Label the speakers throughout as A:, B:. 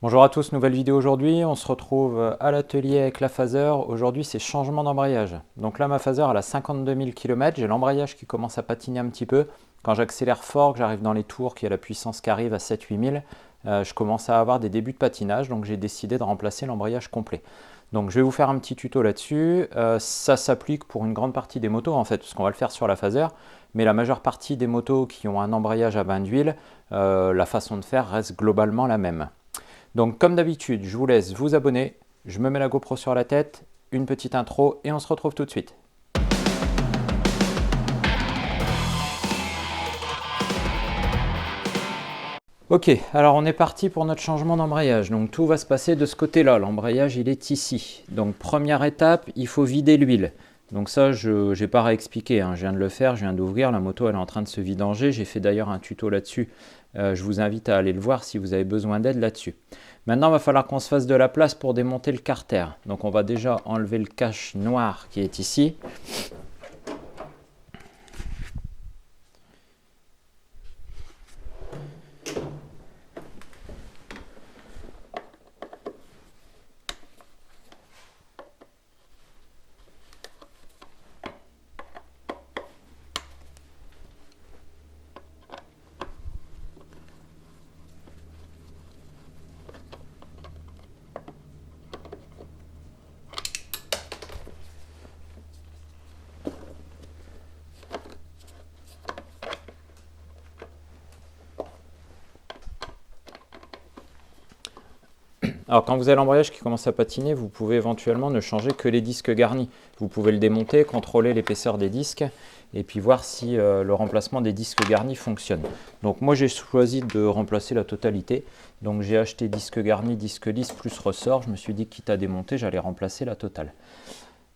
A: Bonjour à tous, nouvelle vidéo aujourd'hui. On se retrouve à l'atelier avec la phaser. Aujourd'hui, c'est changement d'embrayage. Donc là, ma phaser, elle a 52 000 km. J'ai l'embrayage qui commence à patiner un petit peu. Quand j'accélère fort, que j'arrive dans les tours, qu'il y a la puissance qui arrive à 7-8 000, je commence à avoir des débuts de patinage. Donc j'ai décidé de remplacer l'embrayage complet. Donc je vais vous faire un petit tuto là-dessus. Ça s'applique pour une grande partie des motos en fait, parce qu'on va le faire sur la phaser. Mais la majeure partie des motos qui ont un embrayage à bain d'huile, la façon de faire reste globalement la même. Donc comme d'habitude, je vous laisse vous abonner, je me mets la GoPro sur la tête, une petite intro et on se retrouve tout de suite. Ok, alors on est parti pour notre changement d'embrayage. Donc tout va se passer de ce côté-là, l'embrayage il est ici. Donc première étape, il faut vider l'huile. Donc ça, je n'ai pas à réexpliquer, hein. Je viens de le faire, je viens d'ouvrir, la moto elle est en train de se vidanger. J'ai fait d'ailleurs un tuto là-dessus, je vous invite à aller le voir si vous avez besoin d'aide là-dessus. Maintenant, il va falloir qu'on se fasse de la place pour démonter le carter. Donc on va déjà enlever le cache noir qui est ici. Alors quand vous avez l'embrayage qui commence à patiner, vous pouvez éventuellement ne changer que les disques garnis. Vous pouvez le démonter, contrôler l'épaisseur des disques et puis voir si le remplacement des disques garnis fonctionne. Donc moi j'ai choisi de remplacer la totalité. Donc j'ai acheté disque garni, disque lisse plus ressort. Je me suis dit quitte à démonter, j'allais remplacer la totale.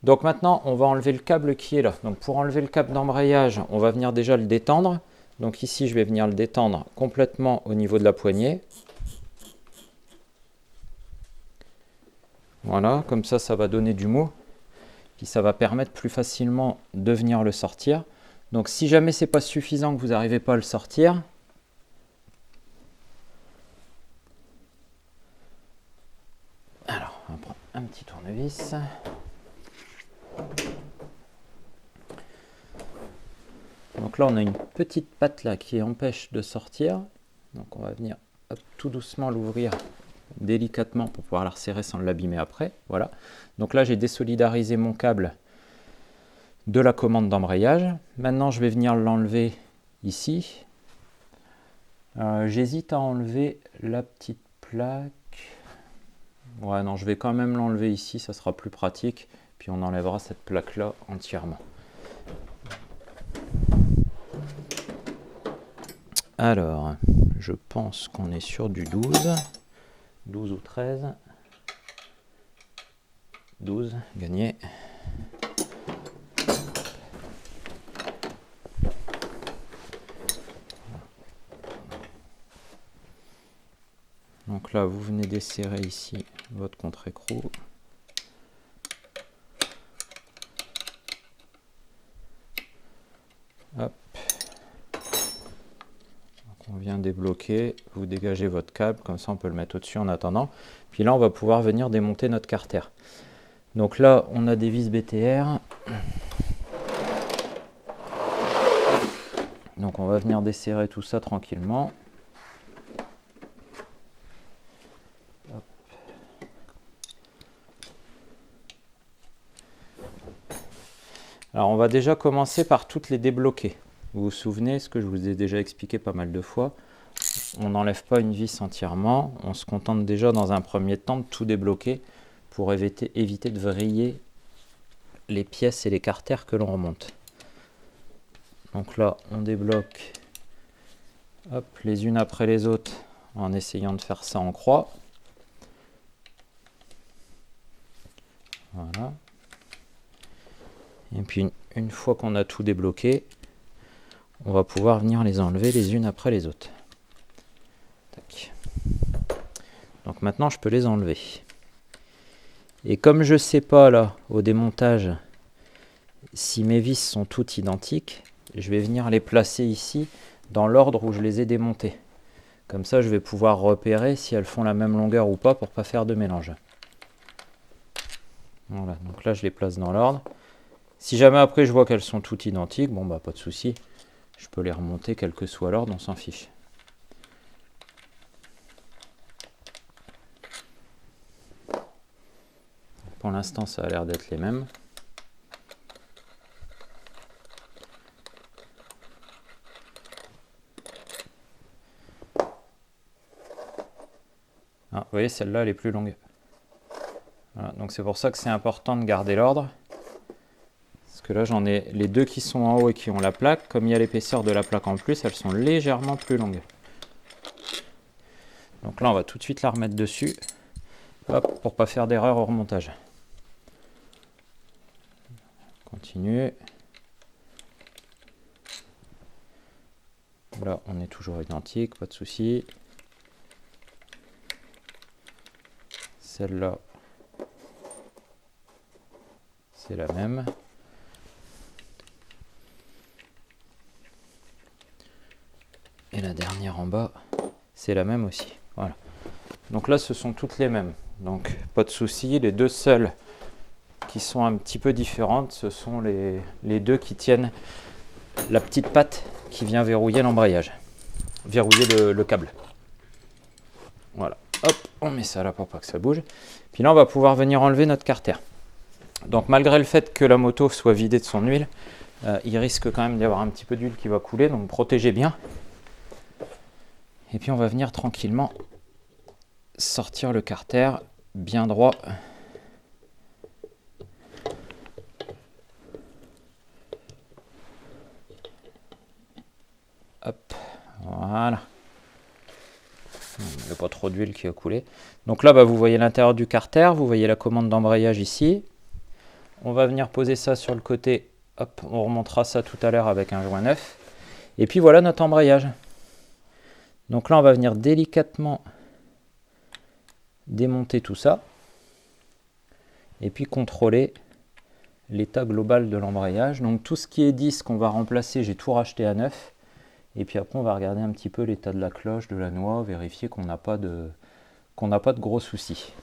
A: Donc maintenant on va enlever le câble qui est là. Donc pour enlever le câble d'embrayage, on va venir déjà le détendre. Donc ici je vais venir le détendre complètement au niveau de la poignée. Voilà, comme ça va donner du mou. Puis ça va permettre plus facilement de venir le sortir. Donc si jamais c'est pas suffisant, que vous n'arrivez pas à le sortir, alors on va prendre un petit tournevis. Donc là on a une petite patte là qui empêche de sortir. Donc on va venir hop, tout doucement l'ouvrir délicatement pour pouvoir la resserrer sans l'abîmer après. Voilà. Donc là j'ai désolidarisé mon câble de la commande d'embrayage. Maintenant je vais venir l'enlever ici. J'hésite à enlever la petite plaque. Ouais non, je vais quand même l'enlever ici, ça sera plus pratique. Puis on enlèvera cette plaque là entièrement. Alors, je pense qu'on est sur du 12 ou 13. 12, gagné. Donc là, vous venez desserrer ici votre contre-écrou. Hop. On vient débloquer, vous dégagez votre câble, comme ça on peut le mettre au-dessus en attendant. Puis là, on va pouvoir venir démonter notre carter. Donc là, on a des vis BTR. Donc on va venir desserrer tout ça tranquillement. Hop. Alors on va déjà commencer par toutes les débloquer. Vous vous souvenez, ce que je vous ai déjà expliqué pas mal de fois, on n'enlève pas une vis entièrement, on se contente déjà dans un premier temps de tout débloquer pour éviter de vriller les pièces et les carters que l'on remonte. Donc là, on débloque hop, les unes après les autres en essayant de faire ça en croix. Voilà. Et puis une fois qu'on a tout débloqué, on va pouvoir venir les enlever les unes après les autres. Tac. Donc maintenant, je peux les enlever. Et comme je ne sais pas là, au démontage, si mes vis sont toutes identiques, je vais venir les placer ici dans l'ordre où je les ai démontées. Comme ça, je vais pouvoir repérer si elles font la même longueur ou pas pour pas faire de mélange. Voilà, donc là, je les place dans l'ordre. Si jamais après, je vois qu'elles sont toutes identiques, bon, bah, pas de souci. Je peux les remonter, quel que soit l'ordre, on s'en fiche. Pour l'instant, ça a l'air d'être les mêmes. Ah, vous voyez, celle-là, elle est plus longue. Voilà, donc c'est pour ça que c'est important de garder l'ordre. Parce que là, j'en ai les deux qui sont en haut et qui ont la plaque. Comme il y a l'épaisseur de la plaque en plus, elles sont légèrement plus longues. Donc là, on va tout de suite la remettre dessus. Hop, pour pas faire d'erreur au remontage. Continue. Là, on est toujours identique, pas de souci. Celle-là, c'est la même. Et la dernière en bas, c'est la même aussi. Voilà. Donc là, ce sont toutes les mêmes. Donc, pas de souci. Les deux seules qui sont un petit peu différentes, ce sont les deux qui tiennent la petite patte qui vient verrouiller l'embrayage. Verrouiller le câble. Voilà. Hop, on met ça là pour pas que ça bouge. Puis là, on va pouvoir venir enlever notre carter. Donc, malgré le fait que la moto soit vidée de son huile, il risque quand même d'y avoir un petit peu d'huile qui va couler. Donc, protégez bien. Et puis, on va venir tranquillement sortir le carter bien droit. Hop, voilà. Il n'y a pas trop d'huile qui a coulé. Donc là, vous voyez l'intérieur du carter, vous voyez la commande d'embrayage ici. On va venir poser ça sur le côté. Hop, on remontera ça tout à l'heure avec un joint neuf. Et puis voilà notre embrayage. Donc là, on va venir délicatement démonter tout ça. Et puis contrôler l'état global de l'embrayage. Donc tout ce qui est disque, on va remplacer, j'ai tout racheté à neuf. Et puis après, on va regarder un petit peu l'état de la cloche, de la noix, vérifier qu'on n'a pas de gros soucis.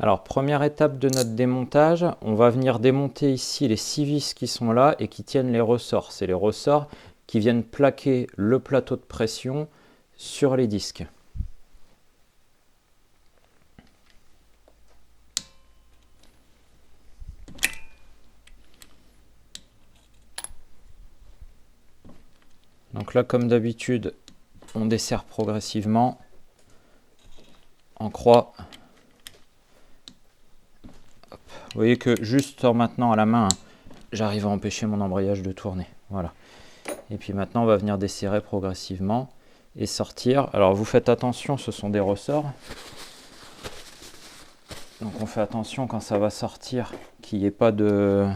A: Alors, première étape de notre démontage, on va venir démonter ici les 6 vis qui sont là et qui tiennent les ressorts. C'est les ressorts qui viennent plaquer le plateau de pression sur les disques. Donc là, comme d'habitude, on desserre progressivement en croix. Hop. Vous voyez que juste en maintenant à la main, j'arrive à empêcher mon embrayage de tourner. Voilà. Et puis maintenant, on va venir desserrer progressivement et sortir. Alors vous faites attention, ce sont des ressorts. Donc on fait attention quand ça va sortir, qu'il n'y ait pas de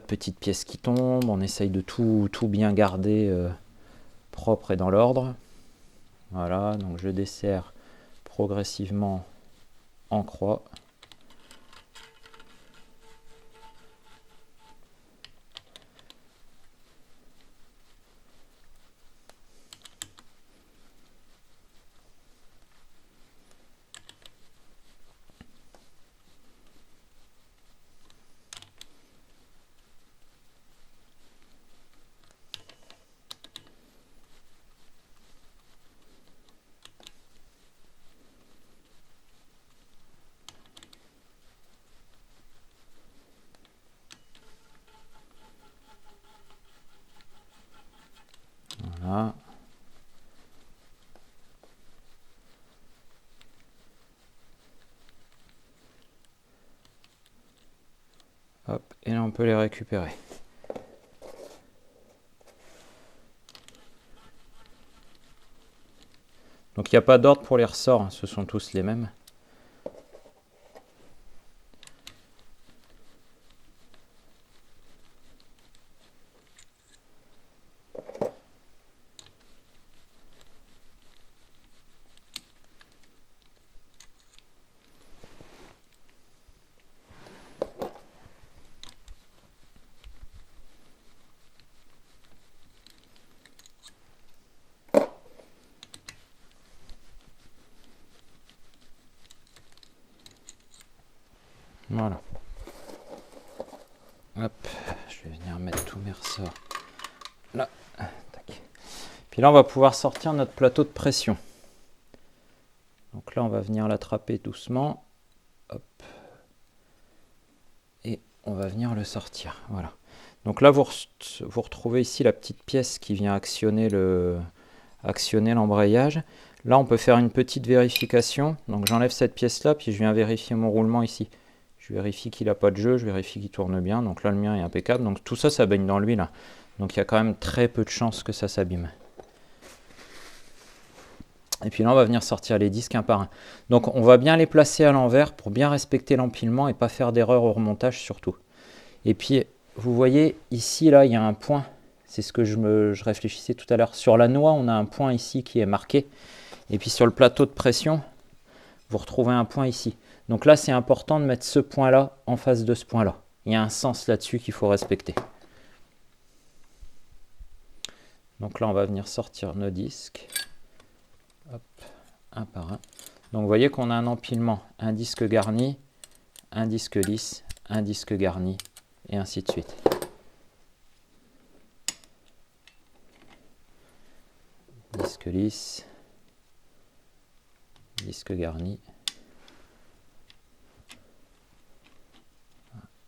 A: petites pièces qui tombent. On essaye de tout bien garder propre et dans l'ordre. Voilà, donc je desserre progressivement en croix. Voilà. Hop, et là on peut les récupérer. Donc il n'y a pas d'ordre pour les ressorts, hein, ce sont tous les mêmes. Voilà. Hop, je vais venir mettre tous mes ressorts là. Tac. Puis là, on va pouvoir sortir notre plateau de pression. Donc là, on va venir l'attraper doucement. Hop. Et on va venir le sortir. Voilà. Donc là, vous retrouvez ici la petite pièce qui vient actionner l'embrayage. Là, on peut faire une petite vérification. Donc j'enlève cette pièce-là, puis je viens vérifier mon roulement ici. Je vérifie qu'il n'a pas de jeu, je vérifie qu'il tourne bien. Donc là, le mien est impeccable. Donc tout ça, ça baigne dans l'huile. Donc il y a quand même très peu de chances que ça s'abîme. Et puis là, on va venir sortir les disques un par un. Donc on va bien les placer à l'envers pour bien respecter l'empilement et pas faire d'erreur au remontage surtout. Et puis, vous voyez, ici, là, il y a un point. C'est ce que je réfléchissais tout à l'heure. Sur la noix, on a un point ici qui est marqué. Et puis sur le plateau de pression, vous retrouvez un point ici. Donc là, c'est important de mettre ce point-là en face de ce point-là. Il y a un sens là-dessus qu'il faut respecter. Donc là, on va venir sortir nos disques. Hop, un par un. Donc vous voyez qu'on a un empilement. Un disque garni, un disque lisse, un disque garni, et ainsi de suite. Disque lisse, disque garni.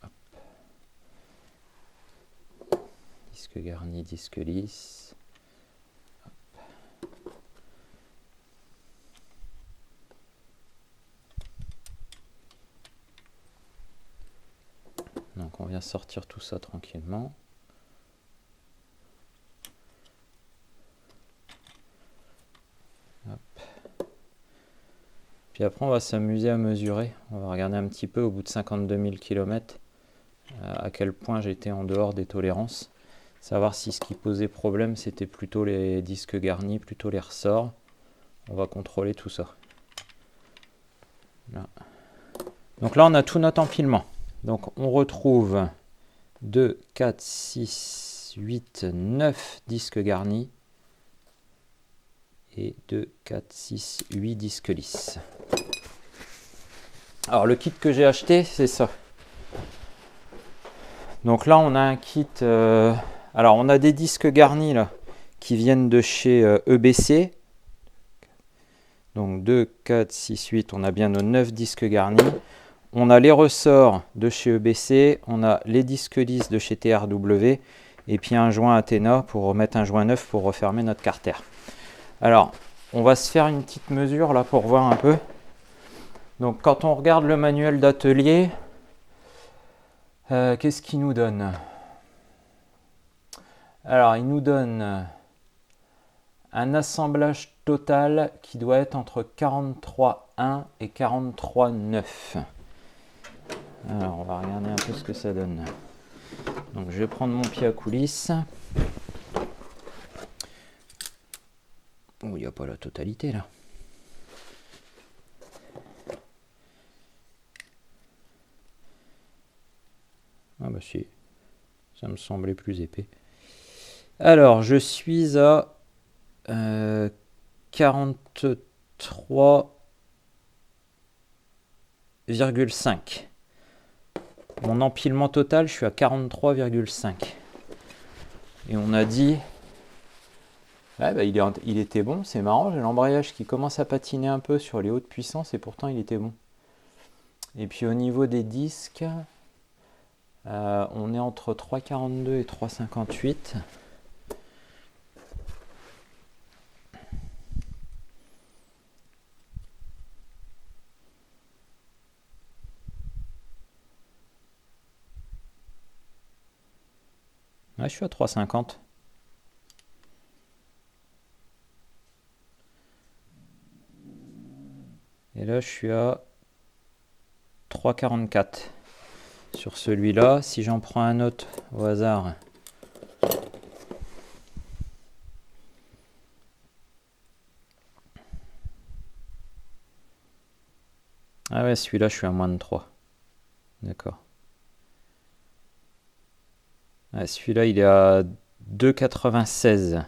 A: Hop. Disque garni, disque lisse. Hop. Donc on vient sortir tout ça tranquillement. Hop. Puis après on va s'amuser à mesurer. On va regarder un petit peu au bout de 52 000 km à quel point j'étais en dehors des tolérances. Savoir si ce qui posait problème c'était plutôt les disques garnis, plutôt les ressorts. On va contrôler tout ça. Là. Donc là on a tout notre empilement. Donc on retrouve 2, 4, 6, 8, 9 disques garnis et 2, 4, 6, 8 disques lisses. Alors le kit que j'ai acheté, c'est ça. Donc là on a un kit, alors on a des disques garnis là, qui viennent de chez EBC. Donc 2, 4, 6, 8, on a bien nos 9 disques garnis. On a les ressorts de chez EBC, on a les disques lisses de chez TRW, et puis un joint Athena pour remettre un joint neuf pour refermer notre carter. Alors, on va se faire une petite mesure là pour voir un peu. Donc quand on regarde le manuel d'atelier, qu'est-ce qu'il nous donne? Alors, il nous donne un assemblage total qui doit être entre 43,1 et 43,9. Alors, on va regarder un peu ce que ça donne. Donc, je vais prendre mon pied à coulisse. Oh, il n'y a pas la totalité là. Ah bah si, ça me semblait plus épais. Alors, je suis à 43,5. Mon empilement total, je suis à 43,5. Et on a dit... Ouais, bah il était bon, c'est marrant, j'ai l'embrayage qui commence à patiner un peu sur les hautes puissances et pourtant il était bon. Et puis au niveau des disques, on est entre 3,42 et 3,58. Ouais, je suis à 3,50. Et là, je suis à 3,44 sur celui-là. Si j'en prends un autre au hasard, ah ouais, celui-là, je suis à moins de 3. D'accord. Ah, celui-là, il est à 2,96.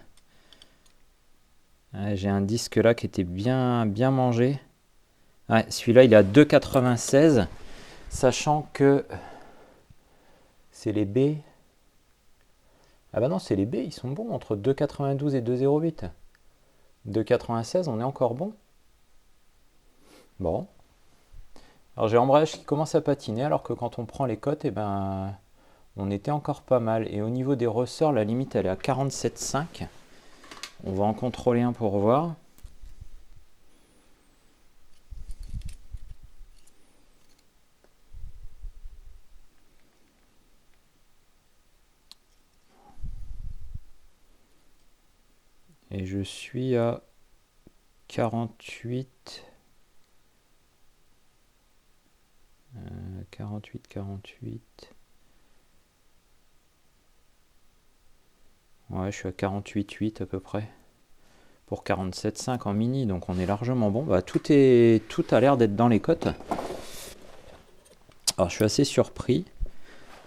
A: Ah, j'ai un disque là qui était bien mangé. Ouais, celui-là, il est à 2,96. Sachant que c'est les B. Ah bah non, c'est les B, ils sont bons entre 2,92 et 2,08. 2,96, on est encore bon. Bon. Alors j'ai l'embrayage qui commence à patiner, alors que quand on prend les cotes, eh ben, on était encore pas mal. Et au niveau des ressorts, la limite, elle est à 47,5. On va en contrôler un pour voir. Et je suis à 48. 48. Ouais, je suis à 48,8 à peu près. Pour 47,5 en mini, donc on est largement bon. Bah, tout a l'air d'être dans les cotes. Alors je suis assez surpris.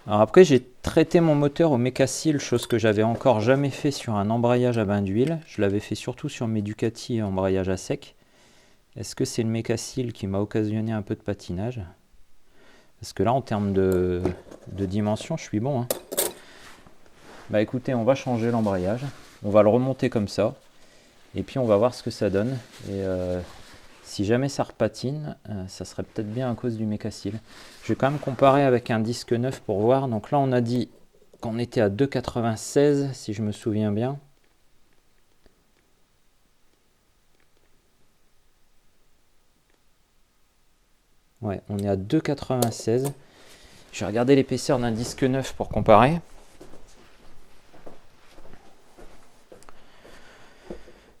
A: Alors après, j'ai traité mon moteur au Mecacil, chose que j'avais encore jamais fait sur un embrayage à bain d'huile. Je l'avais fait surtout sur mes Ducati embrayage à sec. Est-ce que c'est le Mecacil qui m'a occasionné un peu de patinage? Parce que là, en termes de dimension, je suis bon. Hein. Bah écoutez, on va changer l'embrayage. On va le remonter comme ça. Et puis on va voir ce que ça donne. Et si jamais ça repatine, ça serait peut-être bien à cause du Mecacil. Je vais quand même comparer avec un disque neuf pour voir. Donc là, on a dit qu'on était à 2,96 si je me souviens bien. Ouais, on est à 2,96. Je vais regarder l'épaisseur d'un disque neuf pour comparer.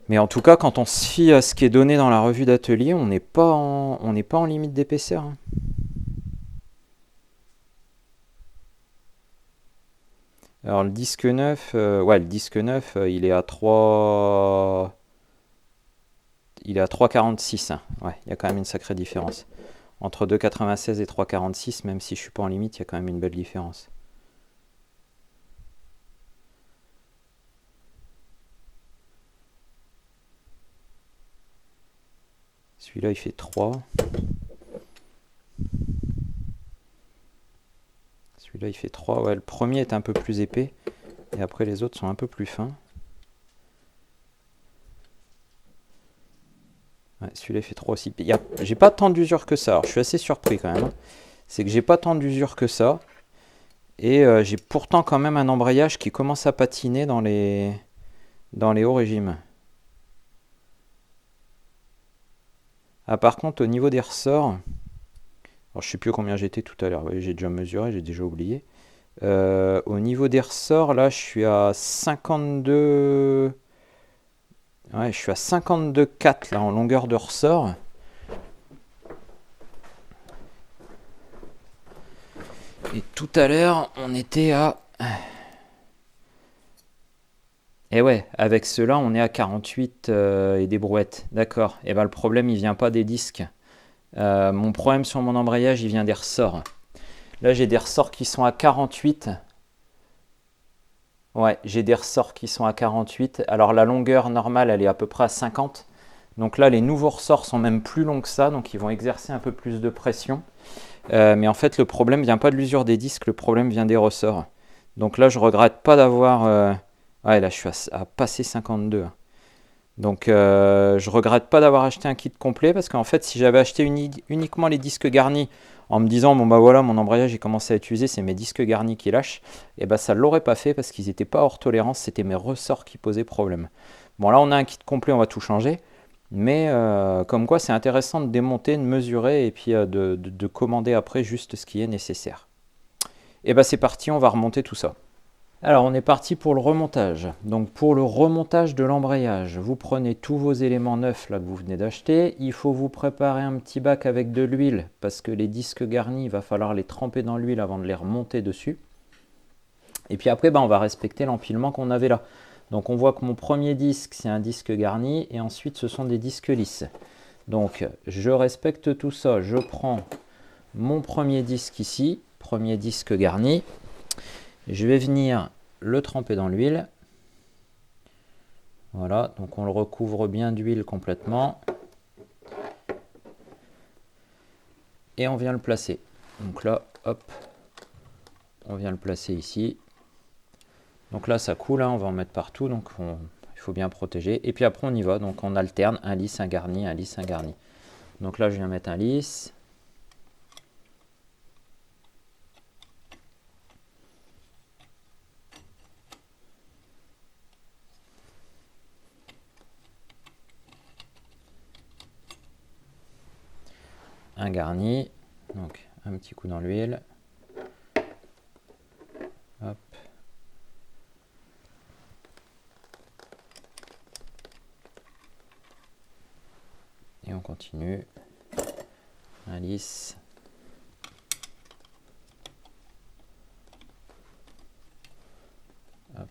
A: Mais en tout cas, quand on se fie à ce qui est donné dans la revue d'atelier, on n'est pas en limite d'épaisseur. Hein. Alors le disque neuf, il est à 3... Il est à 3,46. Hein. Ouais, il y a quand même une sacrée différence. Entre 2,96 et 3,46, même si je suis pas en limite, il y a quand même une belle différence. Celui-là, il fait 3. Celui-là, il fait 3. Ouais, le premier est un peu plus épais. Et après, les autres sont un peu plus fins. Ouais, celui-là, il fait 3 aussi. J'ai pas tant d'usure que ça. Alors, je suis assez surpris quand même. C'est que j'ai pas tant d'usure que ça. Et j'ai pourtant quand même un embrayage qui commence à patiner dans les hauts régimes. Ah, par contre, au niveau des ressorts, alors je sais plus combien j'étais tout à l'heure. Ouais, j'ai déjà mesuré, j'ai déjà oublié. Au niveau des ressorts, là, je suis à 52. Ouais, je suis à 52,4 là en longueur de ressort. Et tout à l'heure, on était à. Et ouais, avec ceux-là, on est à 48 et des brouettes. D'accord. Et ben le problème, il vient pas des disques. Mon problème sur mon embrayage, il vient des ressorts. Là, j'ai des ressorts qui sont à 48. Ouais, j'ai des ressorts qui sont à 48. Alors la longueur normale, elle est à peu près à 50. Donc là, les nouveaux ressorts sont même plus longs que ça, donc ils vont exercer un peu plus de pression. Mais en fait, le problème vient pas de l'usure des disques, le problème vient des ressorts. Donc là, je regrette pas d'avoir... Ouais, là, je suis à passer 52. Donc je regrette pas d'avoir acheté un kit complet, parce qu'en fait, si j'avais acheté uniquement les disques garnis, en me disant, bon bah voilà, mon embrayage il commence à être usé, c'est mes disques garnis qui lâchent, et bah ça ne l'aurait pas fait, parce qu'ils n'étaient pas hors tolérance, c'était mes ressorts qui posaient problème. Bon là, on a un kit complet, on va tout changer. Mais comme quoi, c'est intéressant de démonter, de mesurer et puis de commander après juste ce qui est nécessaire. Et bien c'est parti, on va remonter tout ça. Alors on est parti pour le remontage. Donc pour le remontage de l'embrayage, vous prenez tous vos éléments neufs là que vous venez d'acheter. Il faut vous préparer un petit bac avec de l'huile parce que les disques garnis, il va falloir les tremper dans l'huile avant de les remonter dessus. Et puis après, on va respecter l'empilement qu'on avait là. Donc on voit que mon premier disque, c'est un disque garni, et ensuite ce sont des disques lisses. Donc je respecte tout ça, je prends mon premier disque ici, premier disque garni, je vais venir le tremper dans l'huile. Voilà, donc on le recouvre bien d'huile complètement. Et on vient le placer. Donc là, hop, on vient le placer ici. Donc là, ça coule, hein, on va en mettre partout, donc il faut bien protéger. Et puis après, on y va, donc on alterne un lisse, un garni, un lisse, un garni. Donc là, je viens mettre un lisse. Un garni, donc un petit coup dans l'huile. Hop. Et on continue. Un lisse. Hop.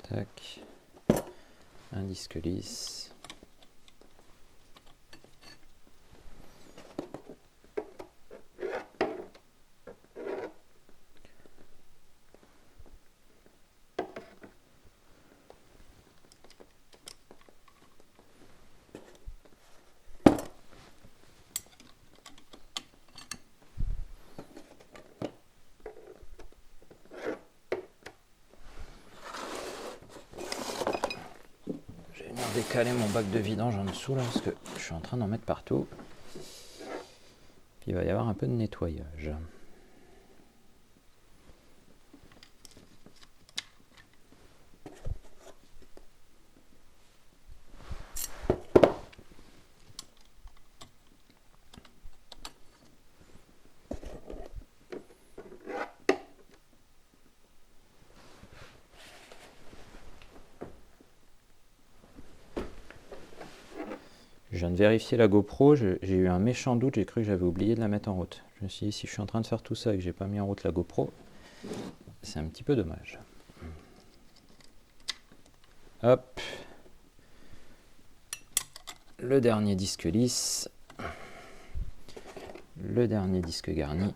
A: Tac. Un disque lisse. Décaler mon bac de vidange en dessous là parce que je suis en train d'en mettre partout. Puis il va y avoir un peu de nettoyage. Je viens de vérifier la GoPro, j'ai eu un méchant doute, j'ai cru que j'avais oublié de la mettre en route. Je me suis dit, si je suis en train de faire tout ça et que j'ai pas mis en route la GoPro, c'est un petit peu dommage. Hop. Le dernier disque lisse. Le dernier disque garni.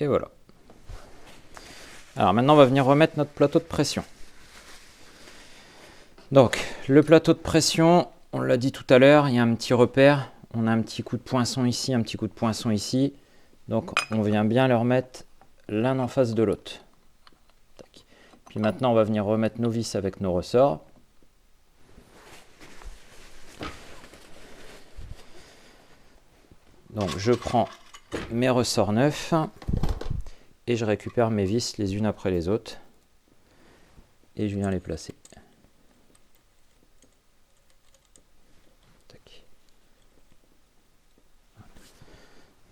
A: Et voilà. Alors maintenant, on va venir remettre notre plateau de pression. Donc, le plateau de pression, on l'a dit tout à l'heure, il y a un petit repère. On a un petit coup de poinçon ici, un petit coup de poinçon ici. Donc, on vient bien le remettre l'un en face de l'autre. Puis maintenant, on va venir remettre nos vis avec nos ressorts. Donc, je prends mes ressorts neufs et je récupère mes vis les unes après les autres et je viens les placer. Tac.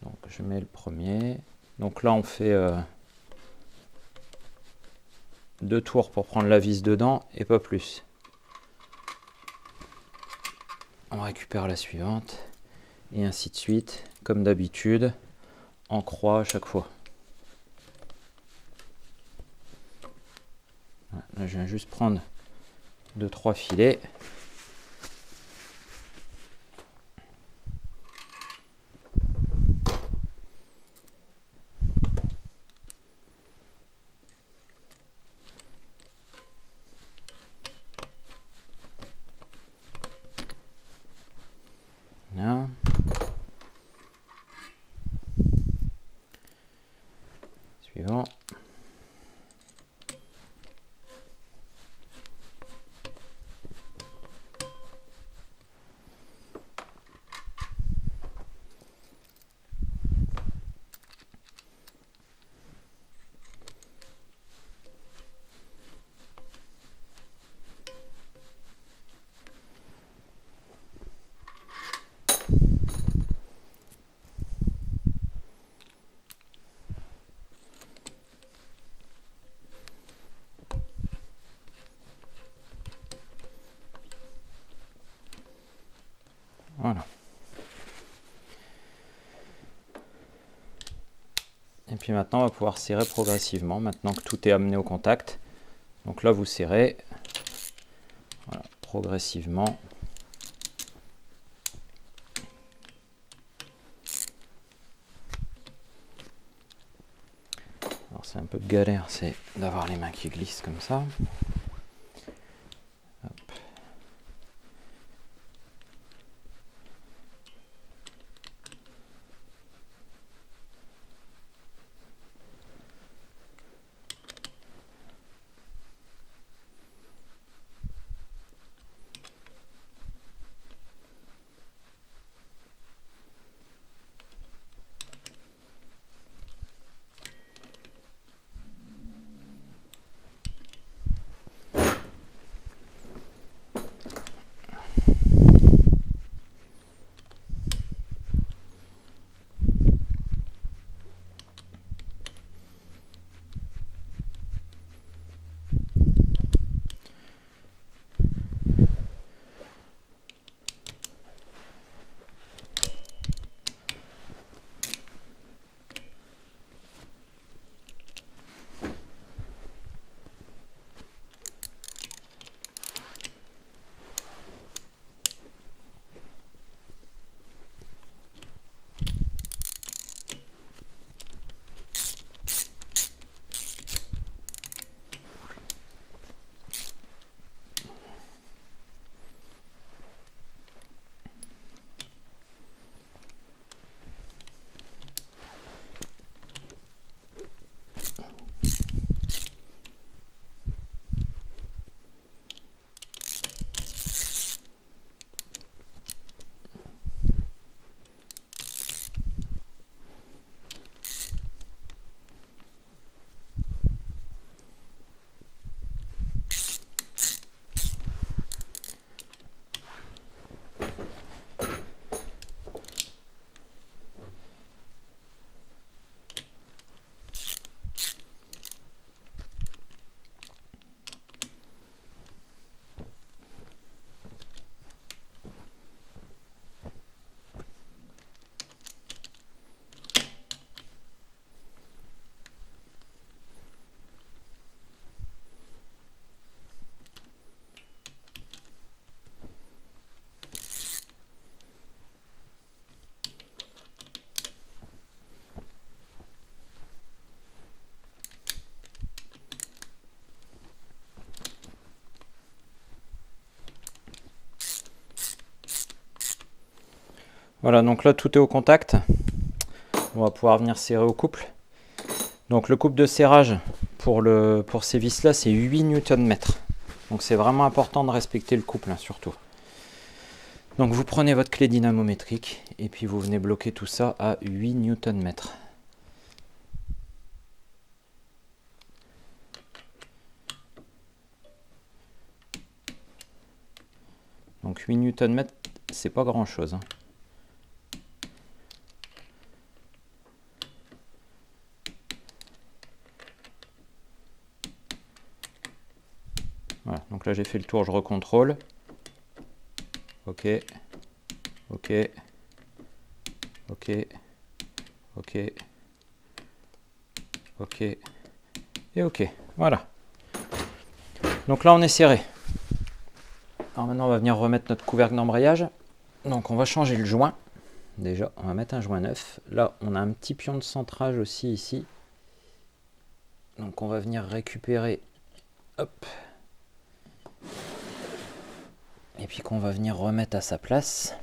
A: Donc je mets le premier. Donc là on fait 2 tours pour prendre la vis dedans et pas plus. On récupère la suivante et ainsi de suite, comme d'habitude, en croix à chaque fois. Là, je viens juste prendre 2-3 filets. Là. Suivant. puis maintenant, on va pouvoir serrer progressivement, maintenant que tout est amené au contact. Donc là, vous serrez voilà, progressivement. Alors c'est un peu de galère, c'est d'avoir les mains qui glissent comme ça. Hop. Voilà, donc là tout est au contact. On va pouvoir venir serrer au couple. Donc le couple de serrage pour ces vis là c'est 8 Nm. Donc c'est vraiment important de respecter le couple hein, surtout. Donc vous prenez votre clé dynamométrique et puis vous venez bloquer tout ça à 8 Nm. Donc 8 Nm, c'est pas grand chose. Hein. Voilà, donc là j'ai fait le tour, je recontrôle. Ok, ok, ok, ok, ok, et ok. Voilà. Donc là on est serré. Alors maintenant on va venir remettre notre couvercle d'embrayage. Donc on va changer le joint. Déjà, on va mettre un joint neuf. Là, on a un petit pion de centrage aussi ici. Donc on va venir récupérer. Hop. Et puis qu'on va venir remettre à sa place.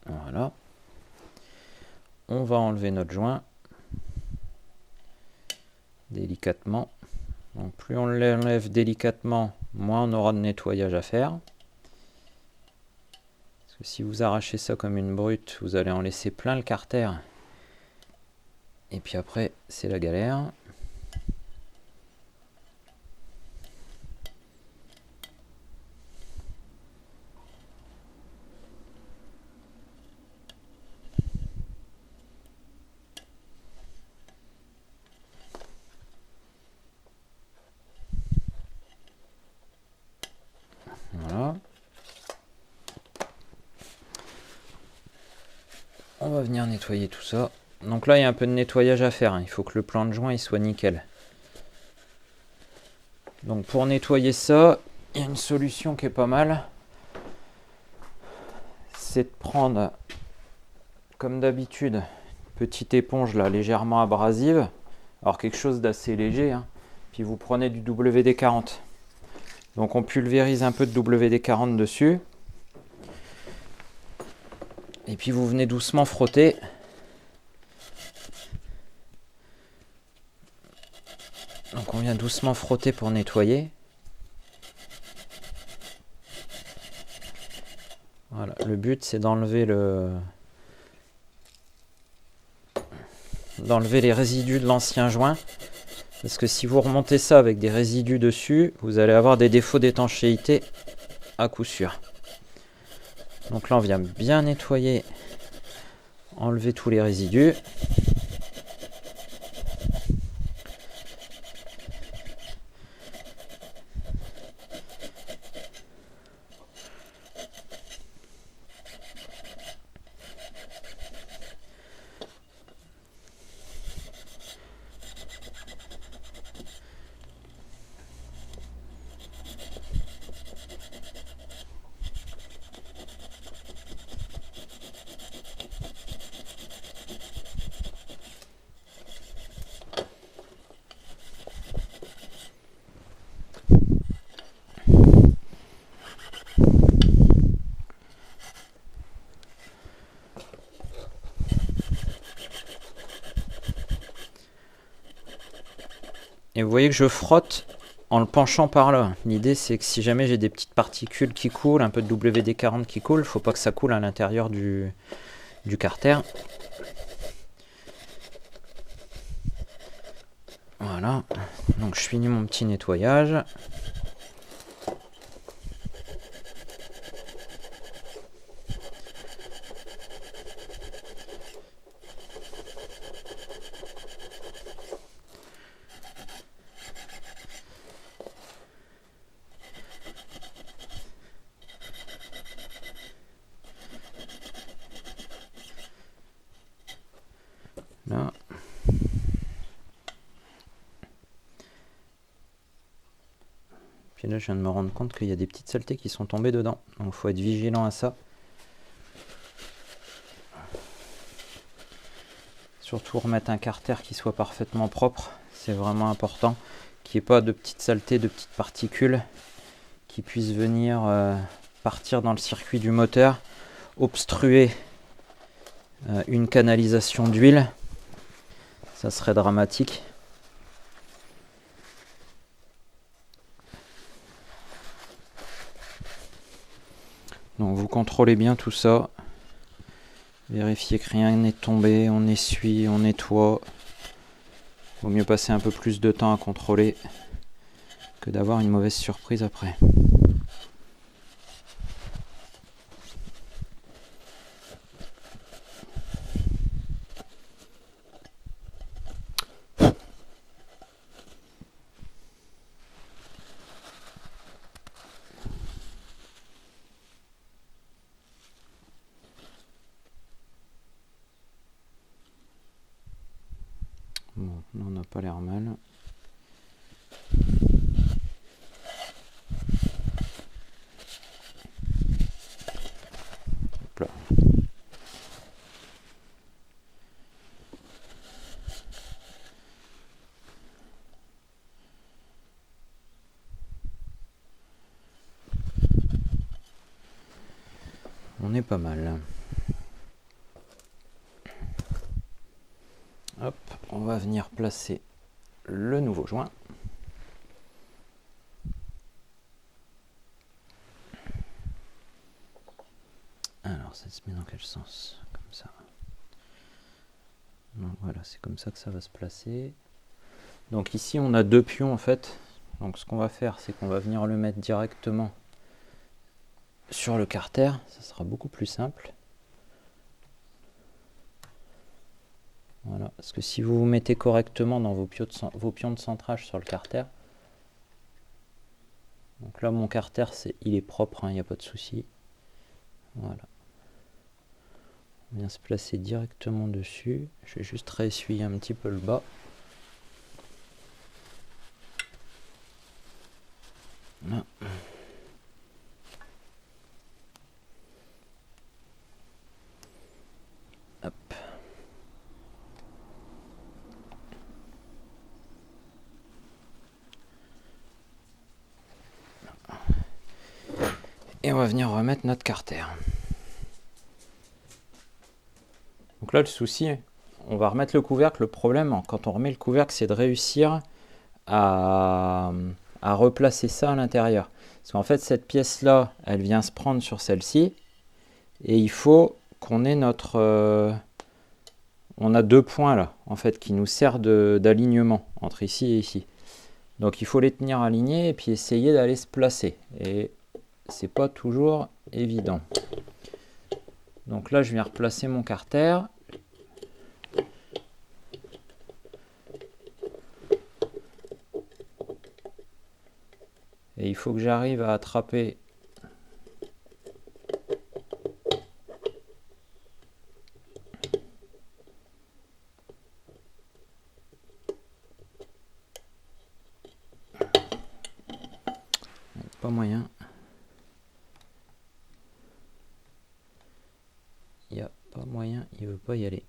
A: Voilà. On va enlever notre joint. Délicatement. Donc plus on l'enlève délicatement, moins on aura de nettoyage à faire. Parce que si vous arrachez ça comme une brute, vous allez en laisser plein le carter. Et puis après, c'est la galère. Voilà. va venir nettoyer tout ça. Donc là, il y a un peu de nettoyage à faire, hein. Il faut que le plan de joint il soit nickel. Donc pour nettoyer ça, il y a une solution qui est pas mal. C'est de prendre, comme d'habitude, une petite éponge là, légèrement abrasive. Alors quelque chose d'assez léger, hein. Puis vous prenez du WD-40. Donc on pulvérise un peu de WD-40 dessus. Et puis vous venez doucement frotter. Donc on vient doucement frotter pour nettoyer. Voilà, le but c'est d'enlever les résidus de l'ancien joint. Parce que si vous remontez ça avec des résidus dessus, vous allez avoir des défauts d'étanchéité à coup sûr. Donc là on vient bien nettoyer, enlever tous les résidus. Et vous voyez que je frotte en le penchant par là. L'idée c'est que si jamais j'ai des petites particules qui coulent, un peu de WD-40 qui coule, il ne faut pas que ça coule à l'intérieur du carter. Voilà, donc je finis mon petit nettoyage. Là. Puis là, je viens de me rendre compte qu'il y a des petites saletés qui sont tombées dedans. Donc, il faut être vigilant à ça. Surtout remettre un carter qui soit parfaitement propre. C'est vraiment important. Qu'il n'y ait pas de petites saletés, de petites particules qui puissent venir partir dans le circuit du moteur, obstruer une canalisation d'huile. Ça serait dramatique. Donc vous contrôlez bien tout ça. Vérifiez que rien n'est tombé, on essuie, on nettoie. Vaut mieux passer un peu plus de temps à contrôler que d'avoir une mauvaise surprise après. Bon, là on n'a pas l'air mal. Hop là. On est pas mal. Hop, on va venir placer le nouveau joint. Alors, ça se met dans quel sens? Comme ça. Donc voilà, c'est comme ça que ça va se placer. Donc ici, on a deux pions en fait. Donc ce qu'on va faire, c'est qu'on va venir le mettre directement sur le carter. Ça sera beaucoup plus simple. Voilà, parce que si vous vous mettez correctement dans vos pions de centrage sur le carter, donc là mon carter il est propre, il n'y a pas de souci. Voilà. On vient se placer directement dessus. Je vais juste réessuyer un petit peu le bas. Là. Hop. Et on va venir remettre notre carter. Donc là, le souci, on va remettre le couvercle. Le problème, quand on remet le couvercle, c'est de réussir à replacer ça à l'intérieur. Parce qu'en fait, cette pièce-là, elle vient se prendre sur celle-ci. Et il faut qu'on ait notre... on a 2 points là, en fait, qui nous servent d'alignement entre ici et ici. Donc il faut les tenir alignés et puis essayer d'aller se placer. Et c'est pas toujours évident. Donc là, je viens replacer mon carter. Et il faut que j'arrive à attraper pas moyen. Il n'y a pas moyen, il veut pas y aller.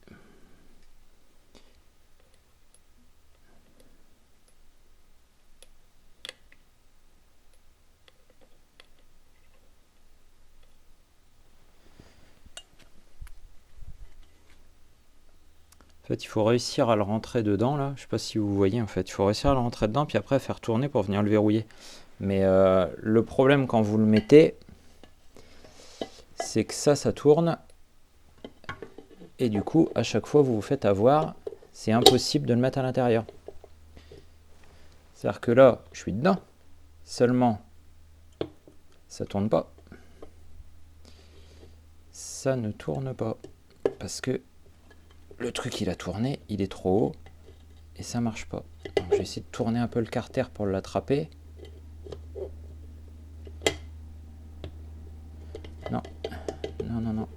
A: En fait, il faut réussir à le rentrer dedans, là. Je sais pas si vous voyez, en fait. Il faut réussir à le rentrer dedans, puis après faire tourner pour venir le verrouiller. Mais le problème quand vous le mettez, c'est que ça tourne. Et du coup, à chaque fois, vous vous faites avoir. C'est impossible de le mettre à l'intérieur. C'est-à-dire que là, je suis dedans. Seulement, ça tourne pas. Ça ne tourne pas. Parce que le truc, il a tourné, il est trop haut. Et ça marche pas. Donc, je vais essayer de tourner un peu le carter pour l'attraper. Non. Non, non, non.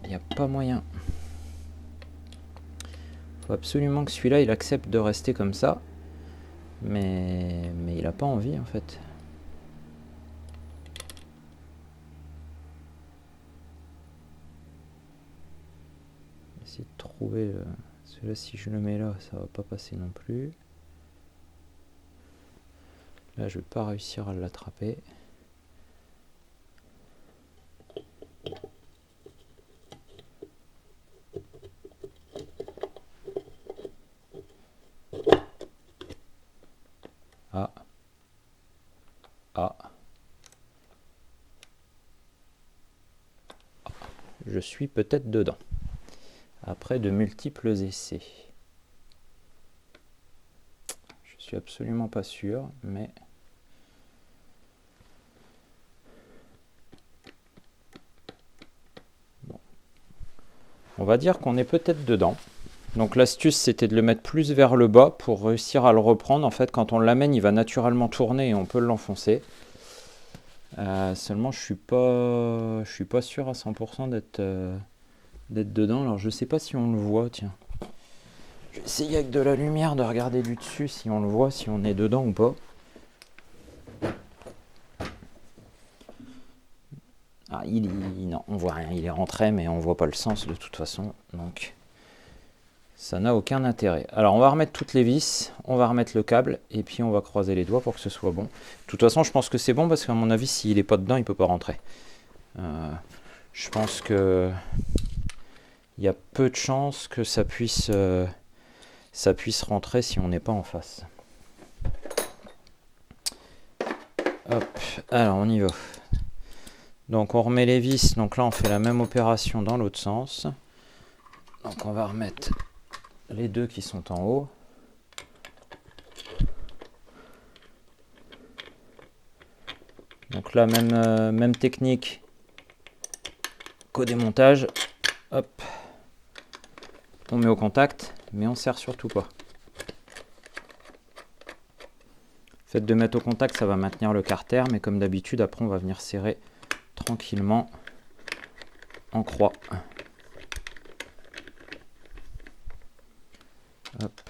A: Il n'y a pas moyen. Il faut absolument que celui-là, il accepte de rester comme ça. Mais il n'a pas envie, en fait. Essayer de trouver... Celui-là, si je le mets là, ça va pas passer non plus. Là, je vais pas réussir à l'attraper. Ah. Ah. Je suis peut-être dedans. Après de multiples essais. Je suis absolument pas sûr, mais... Bon. On va dire qu'on est peut-être dedans. Donc l'astuce, c'était de le mettre plus vers le bas pour réussir à le reprendre. En fait, quand on l'amène, il va naturellement tourner et on peut l'enfoncer. Seulement, je suis pas sûr à 100% d'être dedans. Alors, je sais pas si on le voit, tiens. Je vais essayer avec de la lumière de regarder du dessus si on le voit, si on est dedans ou pas. Ah, non, on voit rien. Il est rentré, mais on voit pas le sens de toute façon. Donc, ça n'a aucun intérêt. Alors, on va remettre toutes les vis, on va remettre le câble, et puis on va croiser les doigts pour que ce soit bon. De toute façon, je pense que c'est bon, parce qu'à mon avis, s'il n'est pas dedans, il peut pas rentrer. Je pense que il y a peu de chances que ça puisse rentrer si on n'est pas en face. Hop, alors on y va. Donc on remet les vis, donc là on fait la même opération dans l'autre sens. Donc on va remettre les deux qui sont en haut. Donc là même technique qu'au démontage. Hop, on met au contact, mais on serre surtout pas. Le fait de mettre au contact, ça va maintenir le carter, mais comme d'habitude, après on va venir serrer tranquillement en croix. Hop.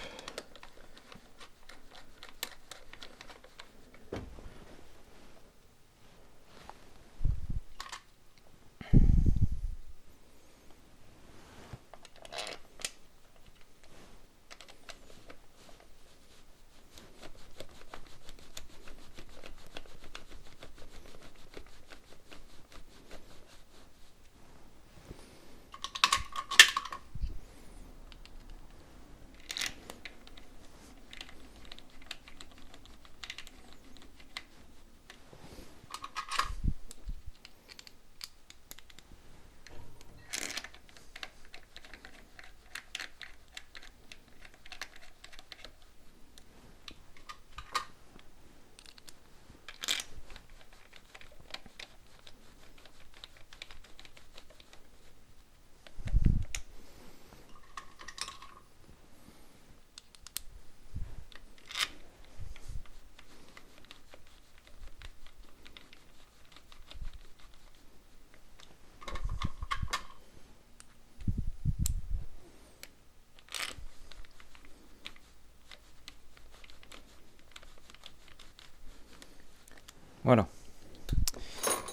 A: Voilà.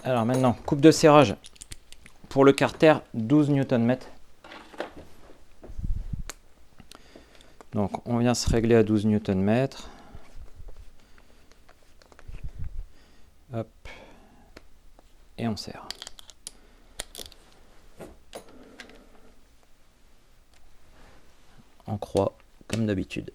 A: Alors maintenant, coupe de serrage pour le carter, 12 Nm. Donc on vient se régler à 12 Nm. Hop. Et on serre. En croix, comme d'habitude.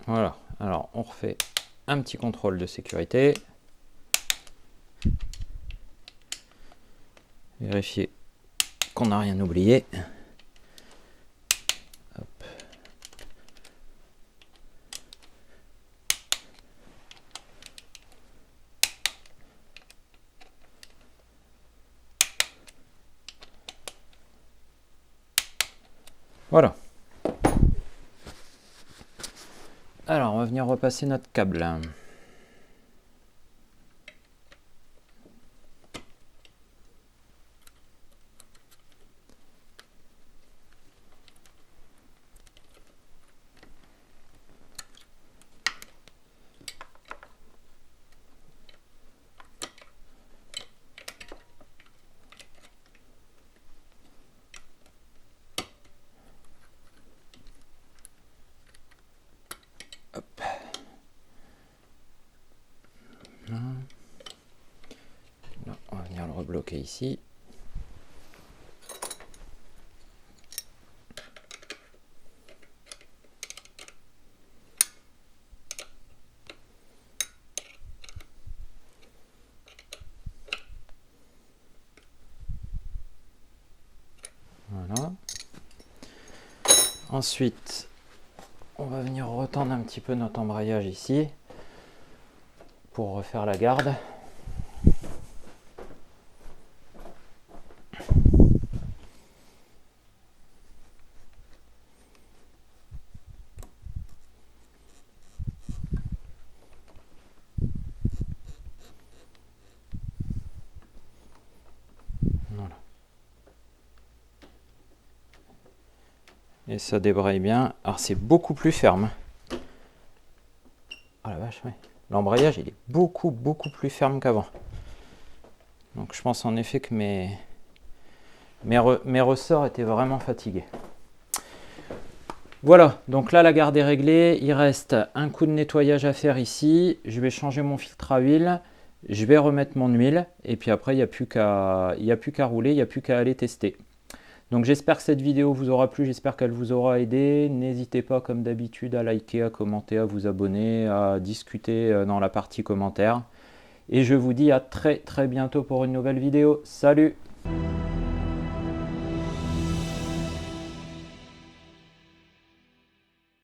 A: Voilà, alors on refait un petit contrôle de sécurité. Vérifier qu'on n'a rien oublié. Hop. Voilà. Alors on va venir repasser notre câble. Hop. Là, on va venir le rebloquer ici. Voilà. Ensuite, on va venir retendre un petit peu notre embrayage ici pour refaire la garde. Et ça débraye bien. Alors c'est beaucoup plus ferme. Oh la vache, ouais. L'embrayage il est beaucoup plus ferme qu'avant. Donc je pense en effet que mes ressorts étaient vraiment fatigués. Voilà, donc là la garde est réglée. Il reste un coup de nettoyage à faire ici. Je vais changer mon filtre à huile. Je vais remettre mon huile. Et puis après, il n'y a plus qu'à rouler, il n'y a plus qu'à aller tester. Donc j'espère que cette vidéo vous aura plu, j'espère qu'elle vous aura aidé. N'hésitez pas comme d'habitude à liker, à commenter, à vous abonner, à discuter dans la partie commentaires. Et je vous dis à très bientôt pour une nouvelle vidéo. Salut!